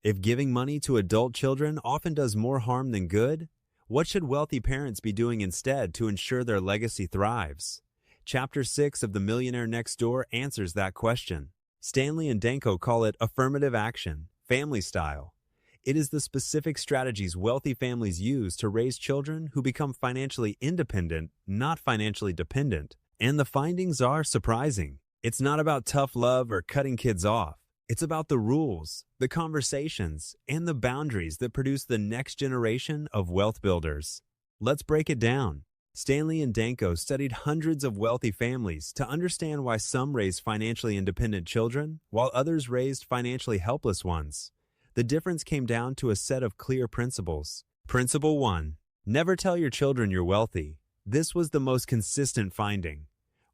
If giving money to adult children often does more harm than good, what should wealthy parents be doing instead to ensure their legacy thrives? Chapter 6 of The Millionaire Next Door answers that question. Stanley and Danko call it affirmative action, family style. It is the specific strategies wealthy families use to raise children who become financially independent, not financially dependent. And the findings are surprising. It's not about tough love or cutting kids off. It's about the rules, the conversations, and the boundaries that produce the next generation of wealth builders. Let's break it down. Stanley and Danko studied hundreds of wealthy families to understand why some raised financially independent children while others raised financially helpless ones. The difference came down to a set of clear principles. Principle 1. Never tell your children you're wealthy. This was the most consistent finding.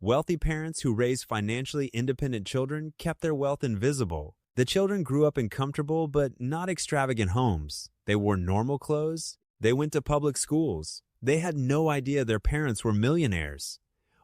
Wealthy parents who raised financially independent children kept their wealth invisible. The children grew up in comfortable but not extravagant homes. They wore normal clothes. They went to public schools. They had no idea their parents were millionaires.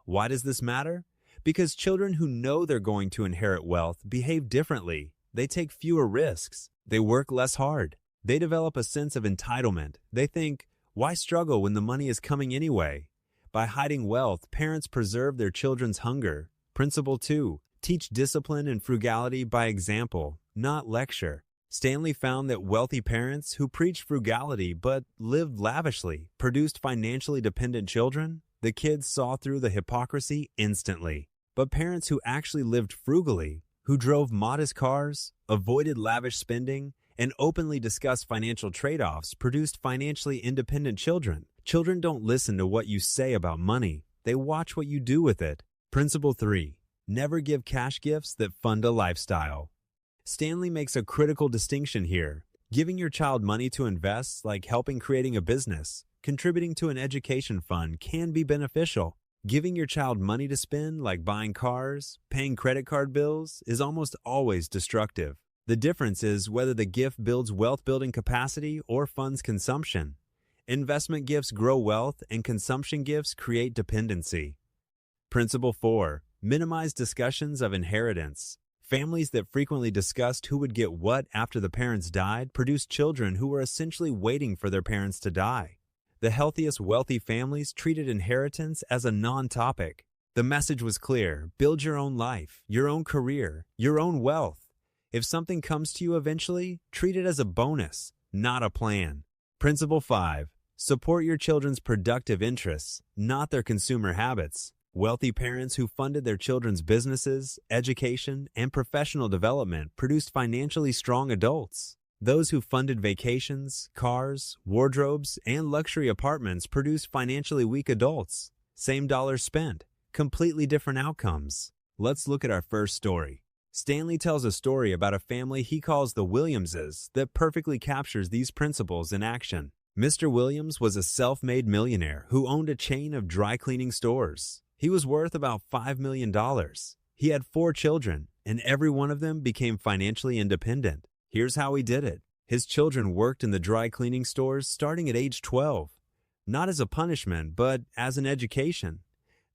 Why does this matter? Because children who know they're going to inherit wealth behave differently. They take fewer risks. They work less hard. They develop a sense of entitlement. They think, why struggle when the money is coming anyway? By hiding wealth, parents preserve their children's hunger. Principle 2. Teach discipline and frugality by example, not lecture. Stanley found that wealthy parents who preached frugality but lived lavishly produced financially dependent children. The kids saw through the hypocrisy instantly. But parents who actually lived frugally, who drove modest cars, avoided lavish spending, and openly discussed financial trade-offs produced financially independent children. Children don't listen to what you say about money. They watch what you do with it. Principle 3. Never give cash gifts that fund a lifestyle. Stanley makes a critical distinction here. Giving your child money to invest, like helping creating a business, contributing to an education fund, can be beneficial. Giving your child money to spend, like buying cars, paying credit card bills, is almost always destructive. The difference is whether the gift builds wealth-building capacity or funds consumption. Investment gifts grow wealth, and consumption gifts create dependency. Principle 4. Minimize discussions of inheritance. Families that frequently discussed who would get what after the parents died produced children who were essentially waiting for their parents to die. The healthiest wealthy families treated inheritance as a non-topic. The message was clear: build your own life, your own career, your own wealth. If something comes to you eventually, treat it as a bonus, not a plan. Principle 5. Support your children's productive interests, not their consumer habits. Wealthy parents who funded their children's businesses, education, and professional development produced financially strong adults. Those who funded vacations, cars, wardrobes, and luxury apartments produced financially weak adults. Same dollars spent, completely different outcomes. Let's look at our first story. Stanley tells a story about a family he calls the Williamses that perfectly captures these principles in action. Mr. Williams was a self-made millionaire who owned a chain of dry cleaning stores. He was worth about $5 million. He had 4 children, and every one of them became financially independent. Here's how he did it. His children worked in the dry cleaning stores starting at age 12. Not as a punishment, but as an education.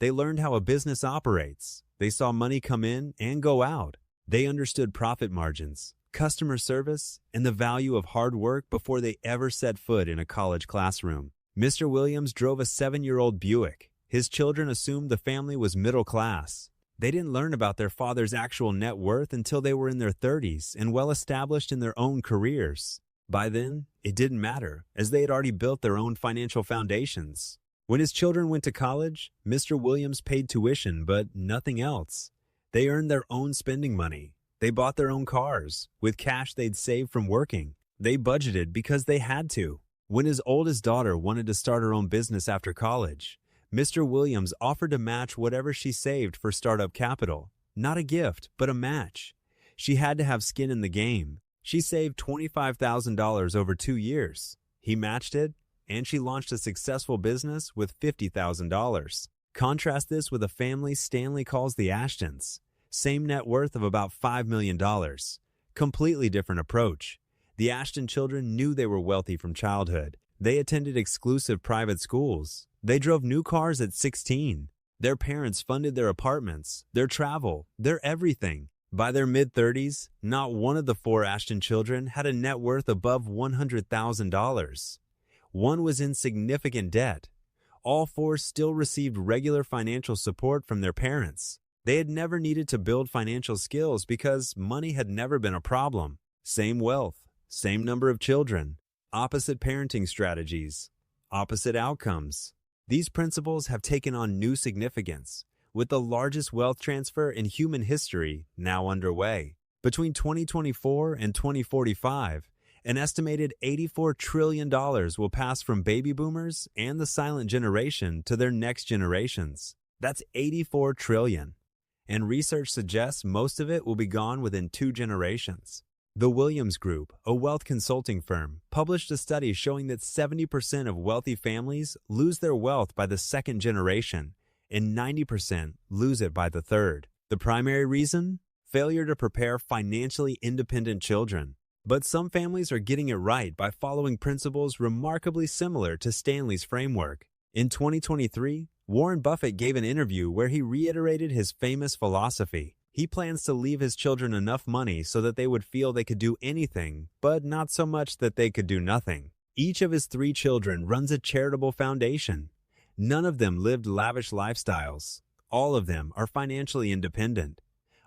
They learned how a business operates. They saw money come in and go out. They understood profit margins, customer service, and the value of hard work before they ever set foot in a college classroom. Mr. Williams drove a 7-year-old Buick. His children assumed the family was middle class. They didn't learn about their father's actual net worth until they were in their 30s and well established in their own careers. By then, it didn't matter, as they had already built their own financial foundations. When his children went to college, Mr. Williams paid tuition, but nothing else. They earned their own spending money. They bought their own cars, with cash they'd saved from working. They budgeted because they had to. When his oldest daughter wanted to start her own business after college, Mr. Williams offered to match whatever she saved for startup capital. Not a gift, but a match. She had to have skin in the game. She saved $25,000 over 2 years. He matched it, and she launched a successful business with $50,000. Contrast this with a family Stanley calls the Ashtons. Same net worth of about $5 million. Completely different approach. The Ashton children knew they were wealthy from childhood. They attended exclusive private schools. They drove new cars at 16. Their parents funded their apartments, their travel, their everything. By their mid-30s, not one of the four Ashton children had a net worth above $100,000. One was in significant debt. All four still received regular financial support from their parents. They had never needed to build financial skills because money had never been a problem. Same wealth, same number of children, opposite parenting strategies, opposite outcomes. These principles have taken on new significance, with the largest wealth transfer in human history now underway. Between 2024 and 2045, an estimated $84 trillion will pass from baby boomers and the silent generation to their next generations. That's $84 trillion. And research suggests most of it will be gone within 2 generations. The Williams Group, a wealth consulting firm, published a study showing that 70% of wealthy families lose their wealth by the second generation, and 90% lose it by the third. The primary reason? Failure to prepare financially independent children. But some families are getting it right by following principles remarkably similar to Stanley's framework. In 2023, Warren Buffett gave an interview where he reiterated his famous philosophy. He plans to leave his children enough money so that they would feel they could do anything, but not so much that they could do nothing. Each of his 3 children runs a charitable foundation. None of them lived lavish lifestyles. All of them are financially independent.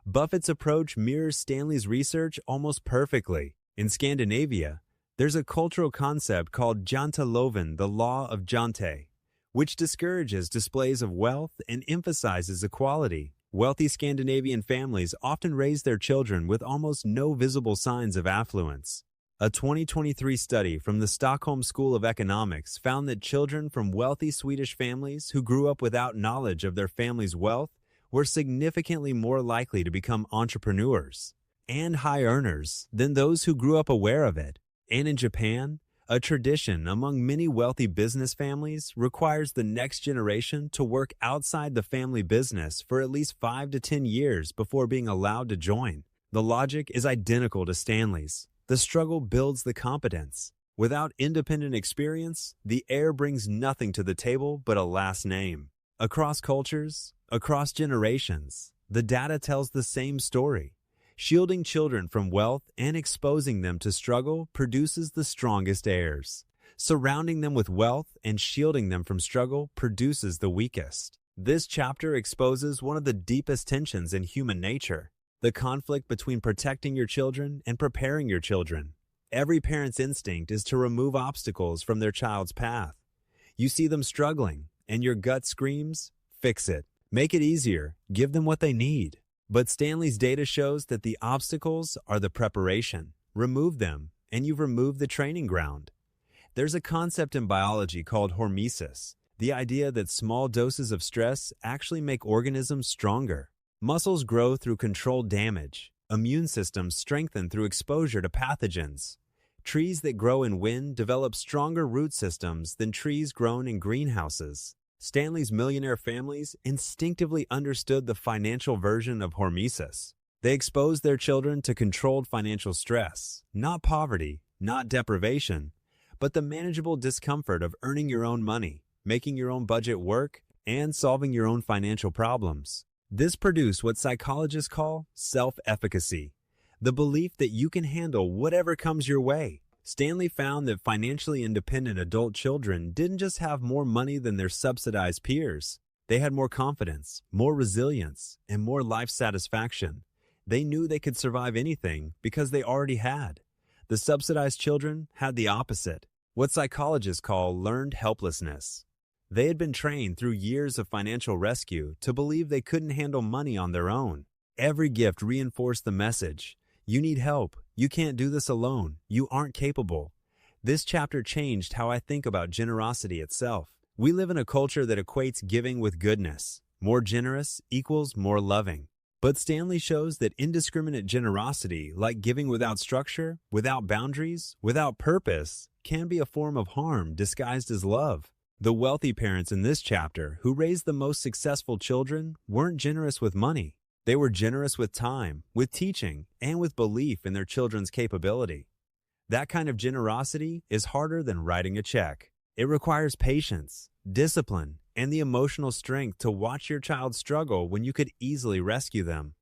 Buffett's approach mirrors Stanley's research almost perfectly. In Scandinavia, there's a cultural concept called janteloven, the law of Jante, which discourages displays of wealth and emphasizes equality. Wealthy Scandinavian families often raise their children with almost no visible signs of affluence. A 2023 study from the Stockholm School of Economics found that children from wealthy Swedish families who grew up without knowledge of their family's wealth were significantly more likely to become entrepreneurs and high earners than those who grew up aware of it. And in Japan, a tradition among many wealthy business families requires the next generation to work outside the family business for at least 5 to 10 years before being allowed to join. The logic is identical to Stanley's. The struggle builds the competence. Without independent experience, the heir brings nothing to the table but a last name. Across cultures, across generations, the data tells the same story. Shielding children from wealth and exposing them to struggle produces the strongest heirs. Surrounding them with wealth and shielding them from struggle produces the weakest. This chapter exposes one of the deepest tensions in human nature, the conflict between protecting your children and preparing your children. Every parent's instinct is to remove obstacles from their child's path. You see them struggling, and your gut screams, fix it. Make it easier. Give them what they need. But Stanley's data shows that the obstacles are the preparation. Remove them, and you've removed the training ground. There's a concept in biology called hormesis, the idea that small doses of stress actually make organisms stronger. Muscles grow through controlled damage. Immune systems strengthen through exposure to pathogens. Trees that grow in wind develop stronger root systems than trees grown in greenhouses. Stanley's millionaire families instinctively understood the financial version of hormesis. They exposed their children to controlled financial stress, not poverty, not deprivation, but the manageable discomfort of earning your own money, making your own budget work, and solving your own financial problems. This produced what psychologists call self-efficacy, the belief that you can handle whatever comes your way. Stanley found that financially independent adult children didn't just have more money than their subsidized peers. They had more confidence, more resilience, and more life satisfaction. They knew they could survive anything because they already had. The subsidized children had the opposite, what psychologists call learned helplessness. They had been trained through years of financial rescue to believe they couldn't handle money on their own. Every gift reinforced the message, you need help. You can't do this alone. You aren't capable. This chapter changed how I think about generosity itself. We live in a culture that equates giving with goodness. More generous equals more loving. But Stanley shows that indiscriminate generosity, like giving without structure, without boundaries, without purpose, can be a form of harm disguised as love. The wealthy parents in this chapter who raised the most successful children weren't generous with money. They were generous with time, with teaching, and with belief in their children's capability. That kind of generosity is harder than writing a check. It requires patience, discipline, and the emotional strength to watch your child struggle when you could easily rescue them.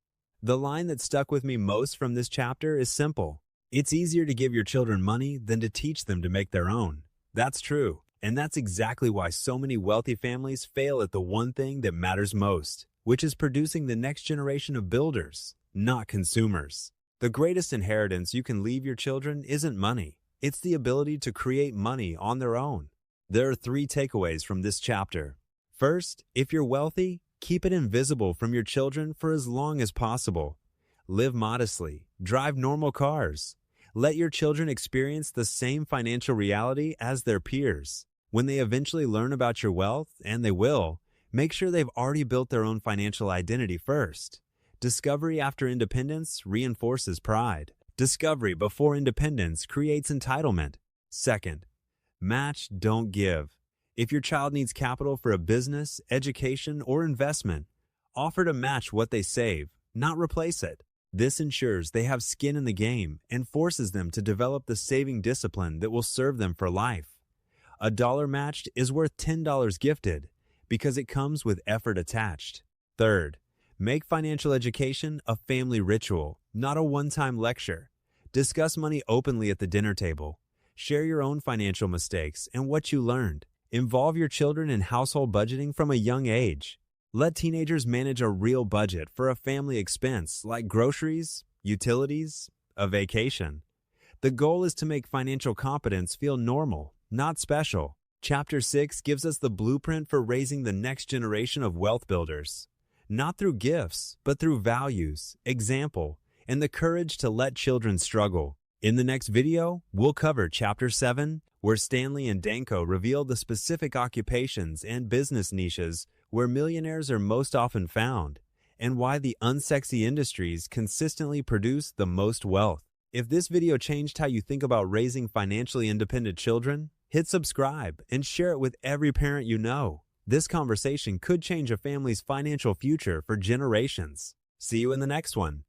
The line that stuck with me most from this chapter is simple. It's easier to give your children money than to teach them to make their own. That's true, and that's exactly why so many wealthy families fail at the one thing that matters most, which is producing the next generation of builders, not consumers. The greatest inheritance you can leave your children isn't money. It's the ability to create money on their own. There are 3 takeaways from this chapter. First, if you're wealthy, keep it invisible from your children for as long as possible. Live modestly. Drive normal cars. Let your children experience the same financial reality as their peers. When they eventually learn about your wealth, and they will, make sure they've already built their own financial identity first. Discovery after independence reinforces pride. Discovery before independence creates entitlement. Second, match, don't give. If your child needs capital for a business, education, or investment, offer to match what they save, not replace it. This ensures they have skin in the game and forces them to develop the saving discipline that will serve them for life. A dollar matched is worth $10 gifted because it comes with effort attached. Third, make financial education a family ritual, not a one-time lecture. Discuss money openly at the dinner table. Share your own financial mistakes and what you learned. Involve your children in household budgeting from a young age. Let teenagers manage a real budget for a family expense like groceries, utilities, a vacation. The goal is to make financial competence feel normal, not special. Chapter 6 gives us the blueprint for raising the next generation of wealth builders. Not through gifts, but through values, example, and the courage to let children struggle. In the next video, we'll cover Chapter 7, where Stanley and Danko reveal the specific occupations and business niches where millionaires are most often found, and why the unsexy industries consistently produce the most wealth. If this video changed how you think about raising financially independent children, hit subscribe and share it with every parent you know. This conversation could change a family's financial future for generations. See you in the next one.